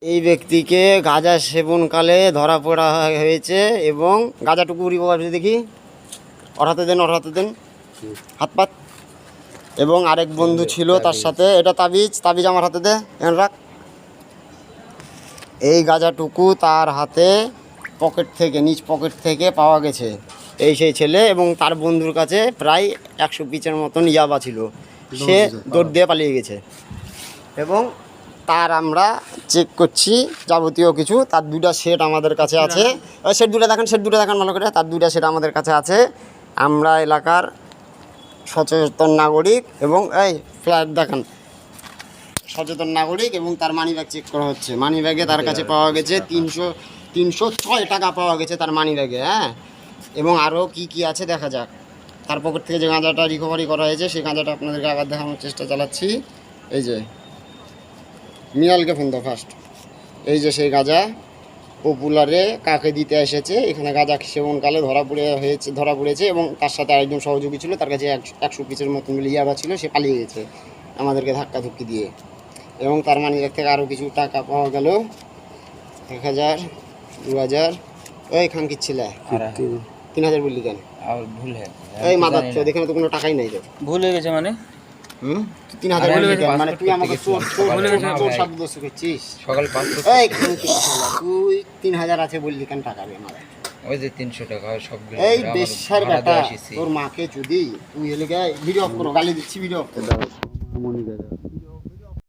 এই ব্যক্তিকে গাঁজা সেবনকালে ধরা পড়া হয়েছে এবং গাঁজাটুকু দেখি ওর হাতে দেন হাত পাত। এবং আরেক বন্ধু ছিল তার সাথে। এটা তাবিজ আমার হাতে দে, এখানে রাখ। এই গাঁজাটুকু তার হাতে নিজ পকেট থেকে পাওয়া গেছে। এই সেই ছেলে এবং তার বন্ধুর কাছে প্রায় 100 পিচের মতন ইয়াবা ছিল। সে দৌড় দিয়ে পালিয়ে গেছে এবং তার আমরা চেক করছি যাবতীয় কিছু। তার 2টা সেট আমাদের কাছে আছে। সেট দুটো দেখান ভালো করে। তার 2টা সেট আমাদের কাছে আছে। আমরা এলাকার সচেতন নাগরিক এবং এই ফ্ল্যাট দেখান, সচেতন নাগরিক এবং তার মানিব্যাগ চেক করা হচ্ছে। মানিব্যাগে তার কাছে পাওয়া গেছে 306 টাকা পাওয়া গেছে তার মানিব্যাগে। হ্যাঁ, এবং আরও কি আছে দেখা যাক। তার পকেট থেকে যে গাঁজাটা রিকভারি করা হয়েছে সেই গাঁজাটা আপনাদেরকে আবার দেখানোর চেষ্টা চালাচ্ছি। এই যে মিয়ালকে ফোন দাও ফার্স্ট। এই যে সেই গাঁজা পপুলারে কাকে দিতে এসেছে, এখানে গাঁজা সেবনকালে ধরা পড়েছে এবং তার সাথে আরেকজন সহযোগী ছিল। তার কাছে 100 পিসের মতন ইয়াবা ছিল। সে পালিয়ে গেছে আমাদেরকে ধাক্কাধুক্কি দিয়ে। এবং তার মানিব্যাগ থেকে আরও কিছু টাকা পাওয়া গেল, 1000, 2000। ওই খানকির ছেলে 3000 বললি কেন? এই মাদার চোদ, এখানে তো কোনো টাকাই নাই। তো ভুল হয়ে গেছে মানে 3000 বলে মানে তুই আমাকে চোর শব্দ করছিস সকাল 5। এই তুই 3000 আছে বললি কেন টাকা রে মাদার? ওই যে 300 টাকা সবগুলো এই বেশার বেটা, তোর মাকে যদি তুই এলে ভিডিও অফ করো, গালি দিচ্ছি, ভিডিও অফ করে দাও।